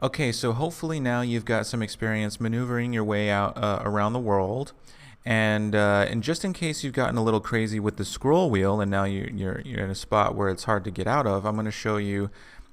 Okay, so hopefully now you've got some experience maneuvering your way out around the world, and just in case you've gotten a little crazy with the scroll wheel, and now you're in a spot where it's hard to get out of, I'm going to show you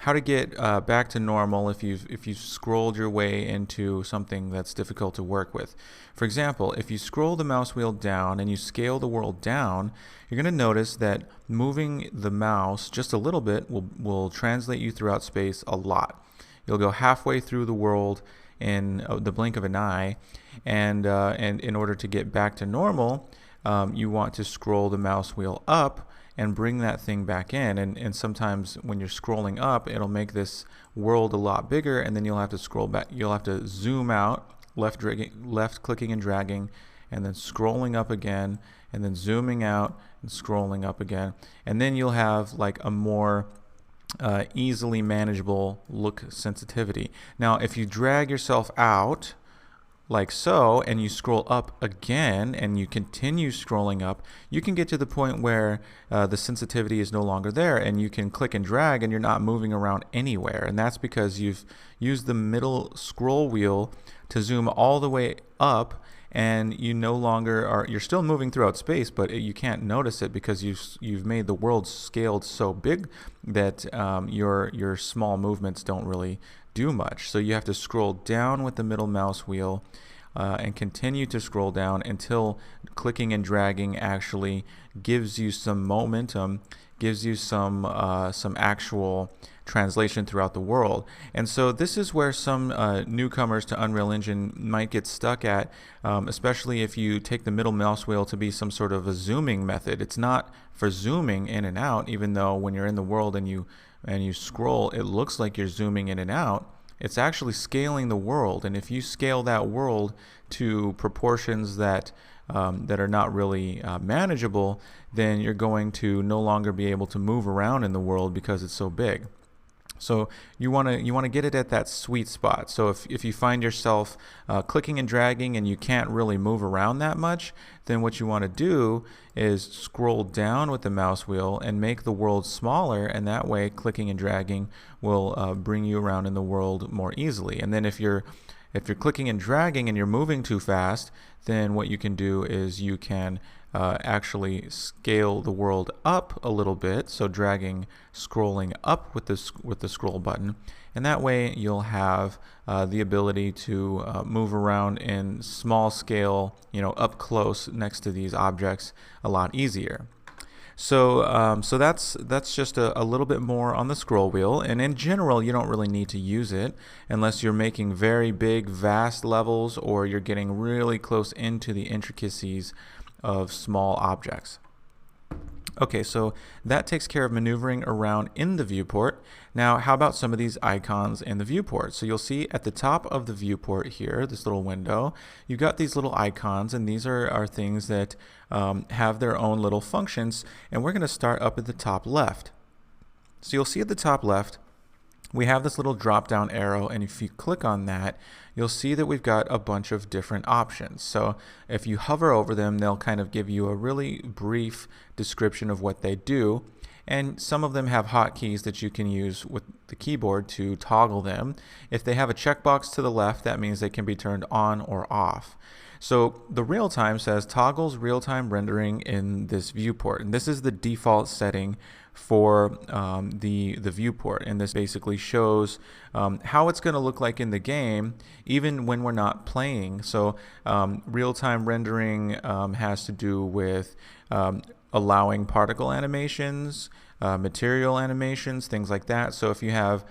how to get back to normal if you've scrolled your way into something that's difficult to work with. For example, if you scroll the mouse wheel down and you scale the world down, you're going to notice that moving the mouse just a little bit will translate you throughout space a lot. You'll go halfway through the world in the blink of an eye, and in order to get back to normal, you want to scroll the mouse wheel up and bring that thing back in. And sometimes when you're scrolling up, it'll make this world a lot bigger, and then you'll have to scroll back. You'll have to zoom out, left clicking and dragging, and then scrolling up again, and then zooming out and scrolling up again. And then you'll have like a more easily manageable look sensitivity. Now, if you drag yourself out like so and you scroll up again and you continue scrolling up, you can get to the point where the sensitivity is no longer there, and you can click and drag and you're not moving around anywhere. And that's because you've used the middle scroll wheel to zoom all the way up, and you no longer are, you're still moving throughout space, but you can't notice it because you've made the world scaled so big that your small movements don't really do much. So you have to scroll down with the middle mouse wheel and continue to scroll down until clicking and dragging actually gives you some momentum, gives you some actual translation throughout the world. And so this is where some newcomers to Unreal Engine might get stuck at, especially if you take the middle mouse wheel to be some sort of a zooming method. It's not for zooming in and out, even though when you're in the world and you scroll, it looks like you're zooming in and out. It's actually scaling the world, and if you scale that world to proportions that are not really manageable, then you're going to no longer be able to move around in the world because it's so big. So you want to get it at that sweet spot. So if you find yourself clicking and dragging and you can't really move around that much, then what you want to do is scroll down with the mouse wheel and make the world smaller, and that way clicking and dragging will bring you around in the world more easily. And then if you're clicking and dragging and you're moving too fast, then what you can do is you can actually scale the world up a little bit, so scrolling up with the scroll button, and that way you'll have the ability to move around in small scale, up close next to these objects a lot easier. So that's just a little bit more on the scroll wheel, and in general you don't really need to use it unless you're making very big, vast levels, or you're getting really close into the intricacies of small objects. Okay, so that takes care of maneuvering around in the viewport. Now, how about some of these icons in the viewport? So you'll see at the top of the viewport here, this little window, you've got these little icons, and these are things that have their own little functions, and we're going to start up at the top left. So you'll see at the top left, we have this little drop down arrow, and if you click on that, you'll see that we've got a bunch of different options. So if you hover over them, they'll kind of give you a really brief description of what they do, and some of them have hotkeys that you can use with the keyboard to toggle them. If they have a checkbox to the left, that means they can be turned on or off. So the real-time says toggles real-time rendering in this viewport, and this is the default setting for the viewport, and this basically shows how it's going to look like in the game even when we're not playing. So real-time rendering has to do with allowing particle animations, material animations, things like that. So if you have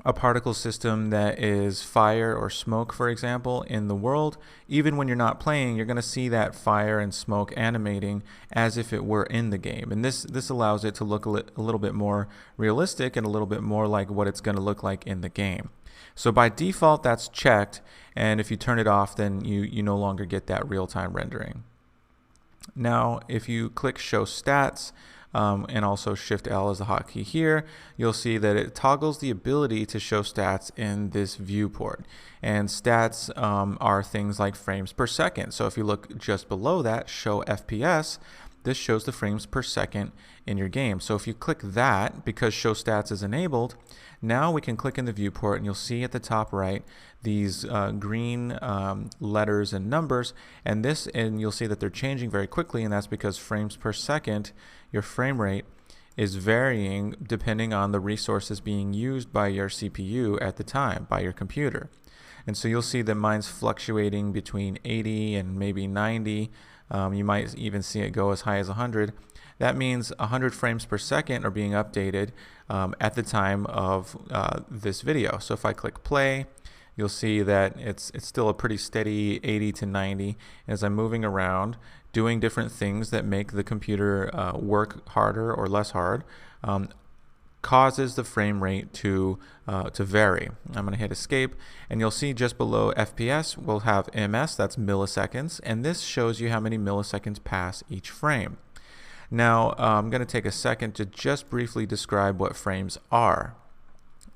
a particle system that is fire or smoke, for example, in the world, even when you're not playing, you're going to see that fire and smoke animating as if it were in the game. And this allows it to look a little bit more realistic and a little bit more like what it's going to look like in the game. So by default, that's checked, and if you turn it off, then you no longer get that real-time rendering. Now, if you click Show Stats, and also Shift L is the hotkey here, you'll see that it toggles the ability to show stats in this viewport. And stats are things like frames per second. So if you look just below that, Show FPS, this shows the frames per second in your game. So if you click that, because show stats is enabled, now we can click in the viewport and you'll see at the top right these green letters and numbers, and you'll see that they're changing very quickly, and that's because frames per second, your frame rate, is varying depending on the resources being used by your CPU at the time, by your computer. And so you'll see that mine's fluctuating between 80 and maybe 90. You might even see it go as high as 100. That means 100 frames per second are being updated at the time of this video. So if I click play, you'll see that it's still a pretty steady 80 to 90 as I'm moving around, doing different things that make the computer work harder or less hard, causes the frame rate to vary. I'm going to hit escape, and you'll see just below FPS we'll have ms, that's milliseconds, and this shows you how many milliseconds pass each frame. Now I'm going to take a second to just briefly describe what frames are.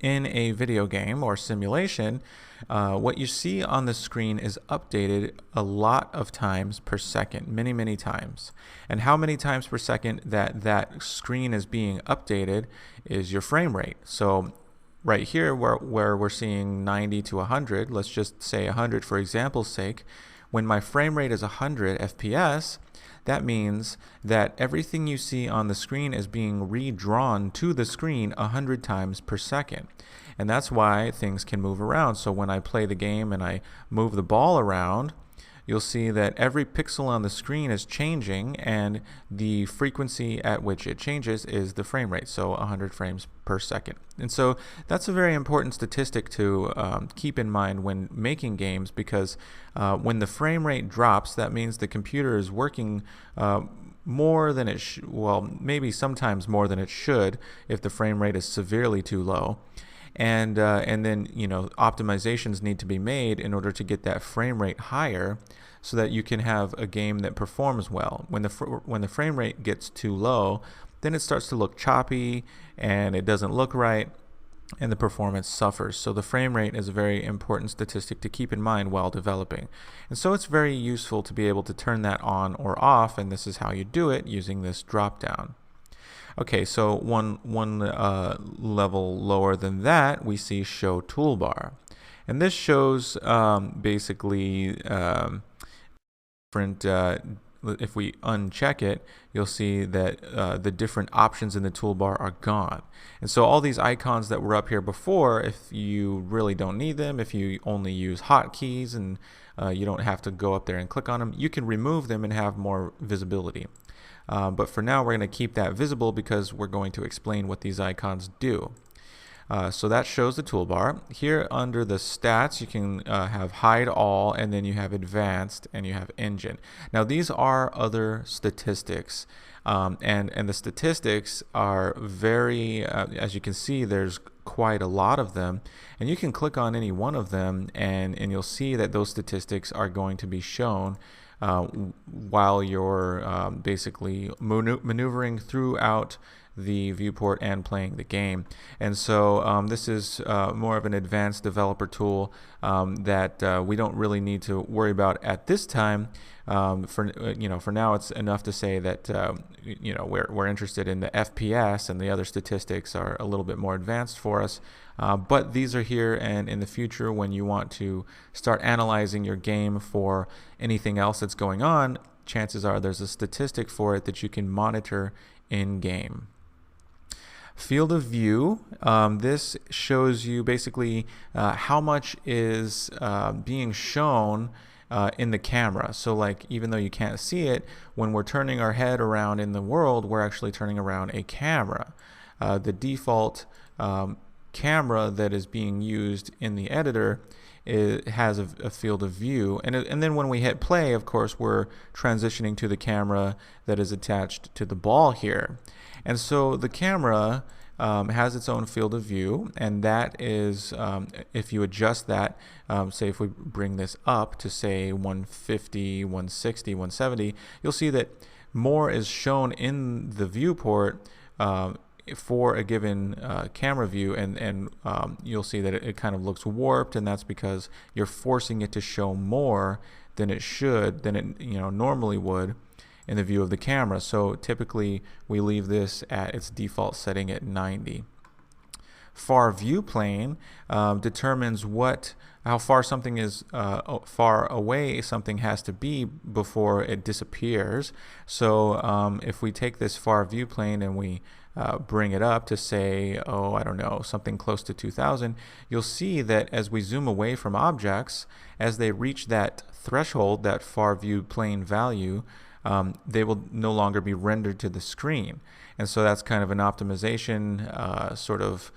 In a video game or simulation, what you see on the screen is updated a lot of times per second, many times. And how many times per second that screen is being updated is your frame rate. So right here where we're seeing 90 to 100, let's just say 100 for example's sake, when my frame rate is 100 FPS, that means that everything you see on the screen is being redrawn to the screen 100 times per second. And that's why things can move around. So when I play the game and I move the ball around, you'll see that every pixel on the screen is changing, and the frequency at which it changes is the frame rate, so 100 frames per second. And so that's a very important statistic to keep in mind when making games, because when the frame rate drops, that means the computer is working more than it maybe sometimes more than it should if the frame rate is severely too low. And then optimizations need to be made in order to get that frame rate higher, so that you can have a game that performs well. When the frame rate gets too low, then it starts to look choppy and it doesn't look right, and the performance suffers. So the frame rate is a very important statistic to keep in mind while developing. And so it's very useful to be able to turn that on or off, and this is how you do it using this drop down. Okay, so one level lower than that, we see show toolbar. And this shows basically different, if we uncheck it, you'll see that the different options in the toolbar are gone. And so all these icons that were up here before, if you really don't need them, if you only use hotkeys and you don't have to go up there and click on them, you can remove them and have more visibility. But for now, we're going to keep that visible because we're going to explain what these icons do. So that shows the toolbar. Here under the stats, you can have hide all, and then you have advanced, and you have engine. Now these are other statistics, and the statistics are very, as you can see, there's quite a lot of them, and you can click on any one of them, and you'll see that those statistics are going to be shown while you're basically maneuvering throughout the viewport and playing the game. And so this is more of an advanced developer tool that we don't really need to worry about at this time. For now, it's enough to say that we're interested in the FPS, and the other statistics are a little bit more advanced for us. But these are here, and in the future, when you want to start analyzing your game for anything else that's going on, chances are there's a statistic for it that you can monitor in game. Field of view, this shows you basically how much is being shown in the camera. So like, even though you can't see it, when we're turning our head around in the world, we're actually turning around a camera. The default camera that is being used in the editor, it has a field of view, and then when we hit play, of course, we're transitioning to the camera that is attached to the ball here. And so the camera has its own field of view, and that is, if you adjust that, say if we bring this up to say 150, 160, 170, you'll see that more is shown in the viewport for a given camera view, and you'll see that it kind of looks warped, and that's because you're forcing it to show more than it should, than it normally would, in the view of the camera. So typically we leave this at its default setting at 90. Far view plane determines how far something is far away something has to be before it disappears. So if we take this far view plane and we bring it up to say, I don't know, something close to 2000, you'll see that as we zoom away from objects, as they reach that threshold, that far view plane value, they will no longer be rendered to the screen. And so that's kind of an optimization sort of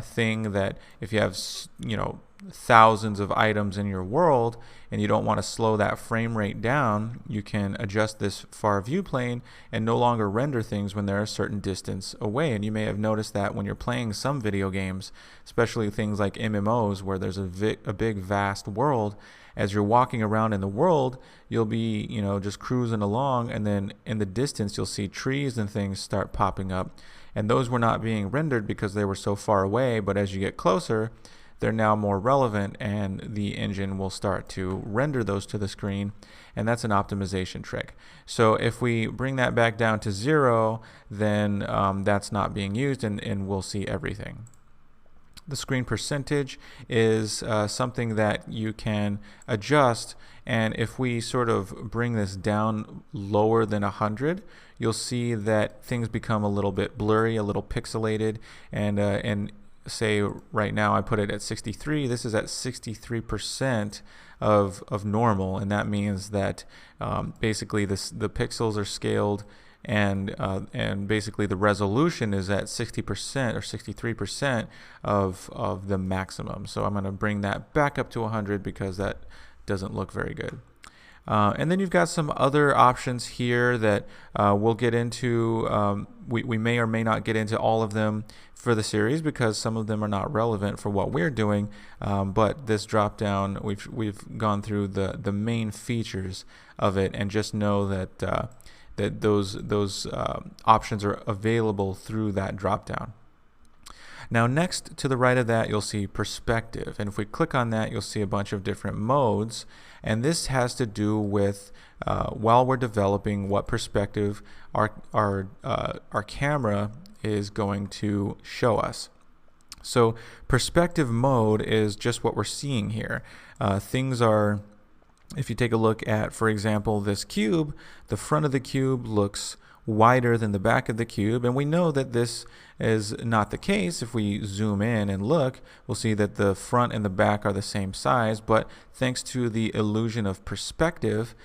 thing, that if you have thousands of items in your world and you don't want to slow that frame rate down, you can adjust this far view plane and no longer render things when they're a certain distance away. And you may have noticed that when you're playing some video games, especially things like MMOs where there's a big vast world, as you're walking around in the world, you'll be just cruising along, and then in the distance you'll see trees and things start popping up, and those were not being rendered because they were so far away, but as you get closer, they're now more relevant, and the engine will start to render those to the screen, and that's an optimization trick. So if we bring that back down to 0, then that's not being used, and we'll see everything. The screen percentage is something that you can adjust, and if we sort of bring this down lower than 100, you'll see that things become a little bit blurry, a little pixelated, and say right now I put it at 63. This is at 63% of normal, and that means that basically the pixels are scaled, and basically the resolution is at 60% or 63% of the maximum. So I'm going to bring that back up to 100 because that doesn't look very good. And then you've got some other options here that we'll get into. We may or may not get into all of them for the series because some of them are not relevant for what we're doing. But this drop down, we've gone through the main features of it, and just know that those options are available through that drop down. Now next to the right of that, you'll see perspective, and if we click on that, you'll see a bunch of different modes, and this has to do with while we're developing what perspective our camera is going to show us. So perspective mode is just what we're seeing here. Things are, if you take a look at, for example, this cube, the front of the cube looks wider than the back of the cube, and we know that this is not the case. If we zoom in and look, we'll see that the front and the back are the same size, but thanks to the illusion of perspective,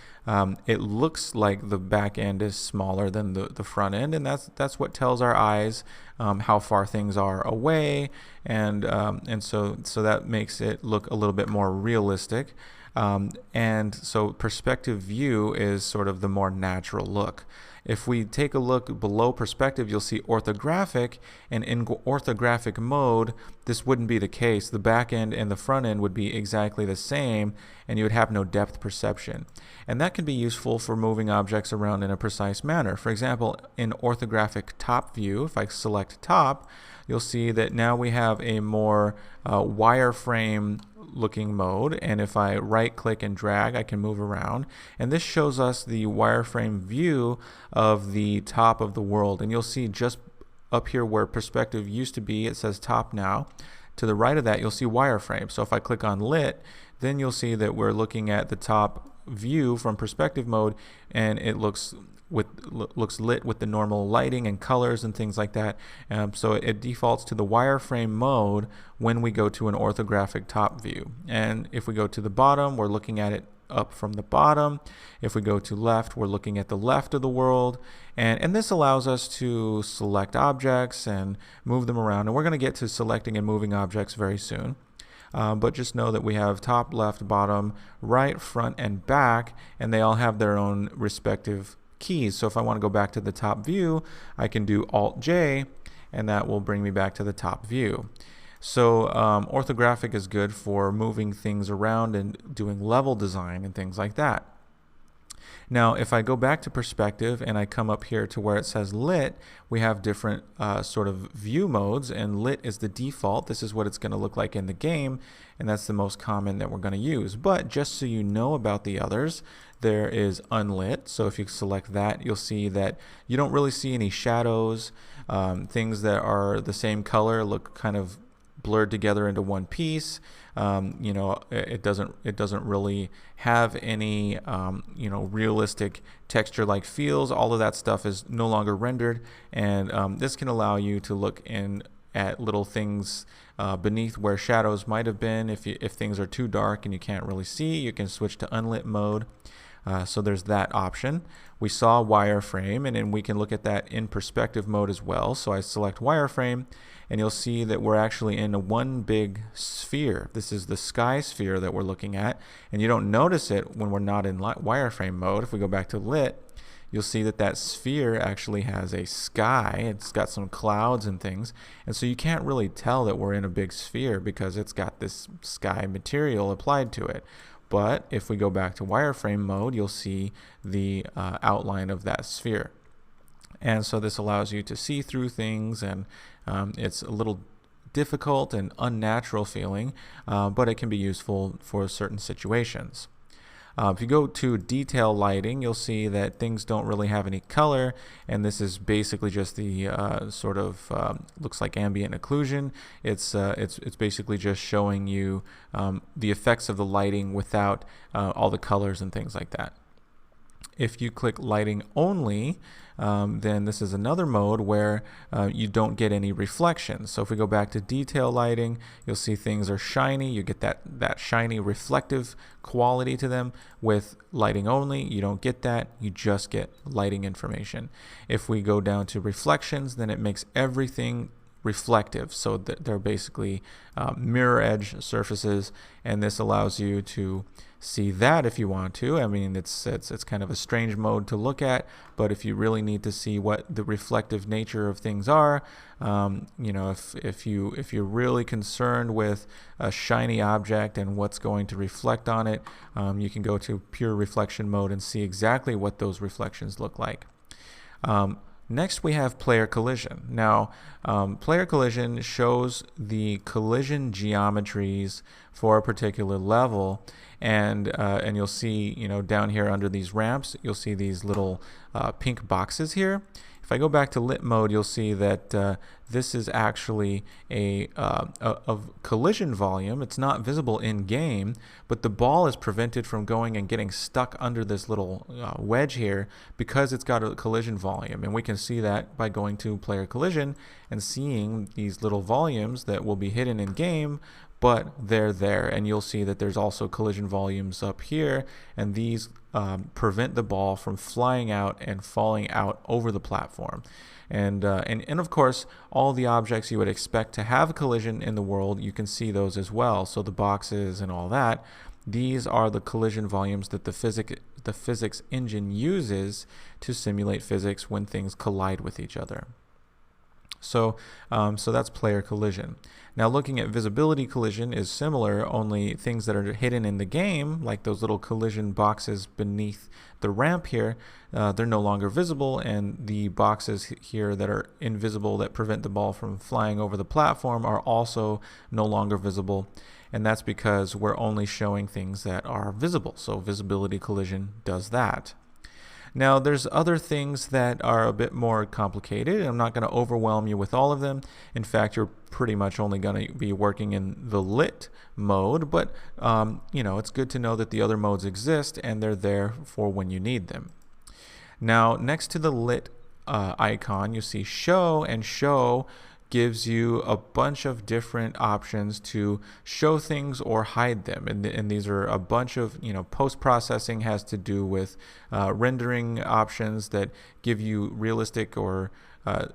it looks like the back end is smaller than the front end, and that's what tells our eyes how far things are away, and so that makes it look a little bit more realistic. And so perspective view is sort of the more natural look. If we take a look below perspective, you'll see orthographic, and in orthographic mode, this wouldn't be the case. The back end and the front end would be exactly the same, and you would have no depth perception. And that can be useful for moving objects around in a precise manner. For example, in orthographic top view, if I select top, you'll see that now we have a more wireframe looking mode, and if I right click and drag, I can move around, and this shows us the wireframe view of the top of the world. And you'll see just up here where perspective used to be, it says top now. To the right of that, you'll see wireframe. So if I click on lit, then you'll see that we're looking at the top view from perspective mode, and it looks lit with the normal lighting and colors and things like that. So it defaults to the wireframe mode when we go to an orthographic top view. And if we go to the bottom, we're looking at it up from the bottom. If we go to left, we're looking at the left of the world. And this allows us to select objects and move them around. And we're going to get to selecting and moving objects very soon. But just know that we have top, left, bottom, right, front, and back, and they all have their own respective keys. So if I want to go back to the top view, I can do Alt-J, and that will bring me back to the top view. So orthographic is good for moving things around and doing level design and things like that. Now, if I go back to perspective and I come up here to where it says lit, we have different sort of view modes, and lit is the default. This is what it's going to look like in the game, and that's the most common that we're going to use. But just so you know about the others, there is unlit. So if you select that, you'll see that you don't really see any shadows. Things that are the same color look kind of blurred together into one piece. It doesn't really have any realistic texture like feels. All of that stuff is no longer rendered, and this can allow you to look in at little things beneath where shadows might have been. If things are too dark and you can't really see, you can switch to unlit mode. So there's that option. We saw wireframe, and then we can look at that in perspective mode as well. So I select wireframe, and you'll see that we're actually in one big sphere. This is the sky sphere that we're looking at, and you don't notice it when we're not in wireframe mode. If we go back to lit, you'll see that that sphere actually has a sky. It's got some clouds and things, and so you can't really tell that we're in a big sphere because it's got this sky material applied to it. But if we go back to wireframe mode, you'll see the outline of that sphere. And so this allows you to see through things, and it's a little difficult and unnatural feeling, but it can be useful for certain situations. If you go to detail lighting, you'll see that things don't really have any color, and this is basically just the looks like ambient occlusion. It's basically just showing you the effects of the lighting without all the colors and things like that. If you click lighting only, then this is another mode where you don't get any reflections. So if we go back to detail lighting, you'll see things are shiny. You get that shiny reflective quality to them. With lighting only, you don't get that. You just get lighting information. If we go down to reflections, then it makes everything reflective, so that they're basically mirror edge surfaces, and this allows you to see that if you want to. I mean, it's kind of a strange mode to look at, but if you really need to see what the reflective nature of things are, if you're really concerned with a shiny object and what's going to reflect on it, you can go to pure reflection mode and see exactly what those reflections look like. Next, we have player collision. Now, player collision shows the collision geometries for a particular level, and you'll see, down here under these ramps, you'll see these little pink boxes here. If I go back to lit mode, you'll see that this is actually a collision volume. It's not visible in game, but the ball is prevented from going and getting stuck under this little wedge here because it's got a collision volume. And we can see that by going to player collision and seeing these little volumes that will be hidden in game, but they're there. And you'll see that there's also collision volumes up here, and these prevent the ball from flying out and falling out over the platform. And of course, all the objects you would expect to have a collision in the world, you can see those as well. So the boxes and all that, these are the collision volumes that the physics engine uses to simulate physics when things collide with each other. So that's player collision. Now, looking at visibility collision is similar, only things that are hidden in the game, like those little collision boxes beneath the ramp here, they're no longer visible, and the boxes here that are invisible that prevent the ball from flying over the platform are also no longer visible, and that's because we're only showing things that are visible. So visibility collision does that. Now, there's other things that are a bit more complicated. I'm not going to overwhelm you with all of them. In fact, you're pretty much only going to be working in the lit mode, but it's good to know that the other modes exist and they're there for when you need them. Now, next to the lit icon, you see show, and show gives you a bunch of different options to show things or hide them, and these are a bunch of, post-processing has to do with rendering options that give you realistic or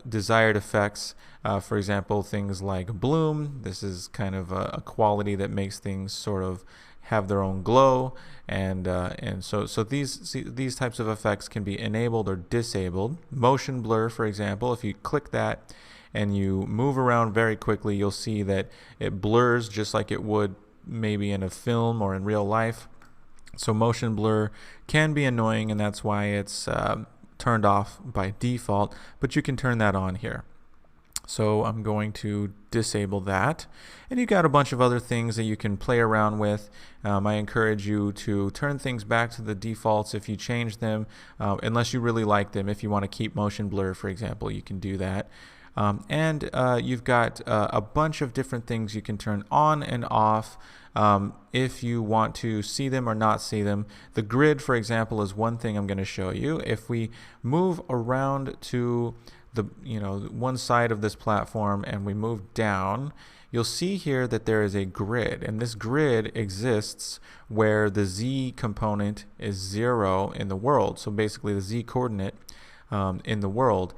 desired effects. For example, things like bloom. This is kind of a quality that makes things sort of have their own glow, and so these types of effects can be enabled or disabled. Motion blur, for example, if you click that and you move around very quickly, you'll see that it blurs just like it would maybe in a film or in real life. So motion blur can be annoying, and that's why it's turned off by default, but you can turn that on here. So I'm going to disable that. And you got a bunch of other things that you can play around with. I encourage you to turn things back to the defaults if you change them, unless you really like them. If you want to keep motion blur, for example, you can do that. You've got a bunch of different things you can turn on and off if you want to see them or not see them. The grid, for example, is one thing I'm going to show you. If we move around to the one side of this platform and we move down, you'll see here that there is a grid, and this grid exists where the z component is 0 in the world. So basically the z coordinate in the world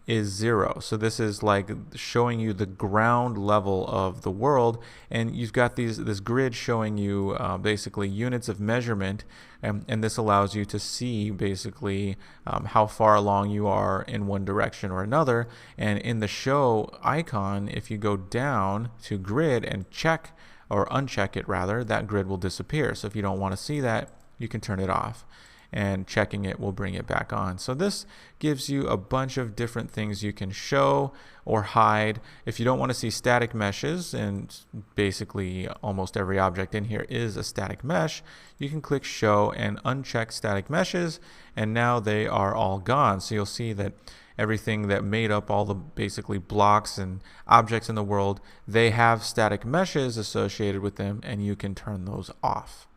is 0. So this is like showing you the ground level of the world, and you've got this grid showing you basically units of measurement, and this allows you to see basically how far along you are in one direction or another. And in the show icon, if you go down to grid and check or uncheck it rather, that grid will disappear. So if you don't want to see that, you can turn it off, and checking it will bring it back on. So this gives you a bunch of different things you can show or hide. If you don't want to see static meshes, and basically almost every object in here is a static mesh, you can click show and uncheck static meshes, and now they are all gone. So you'll see that everything that made up all the basically blocks and objects in the world, they have static meshes associated with them, and you can turn those off.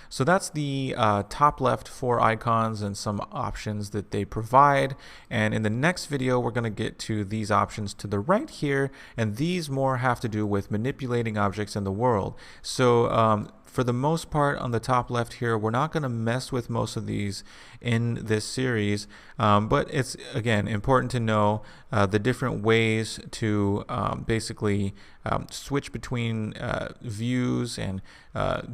So that's the top left 4 icons and some options that they provide. And in the next video, we're going to get to these options to the right here, and these more have to do with manipulating objects in the world. So for the most part on the top left here, we're not going to mess with most of these in this series, but it's again important to know the different ways to basically switch between views and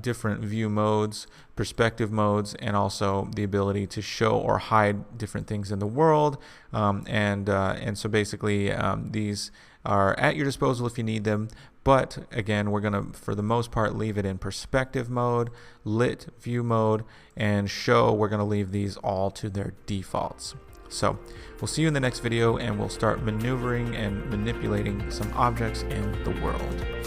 different view modes, perspective modes, and also the ability to show or hide different things in the world. And so basically these are at your disposal if you need them. But again, we're going to, for the most part, leave it in perspective mode, lit view mode, and show. We're going to leave these all to their defaults. So we'll see you in the next video, and we'll start maneuvering and manipulating some objects in the world.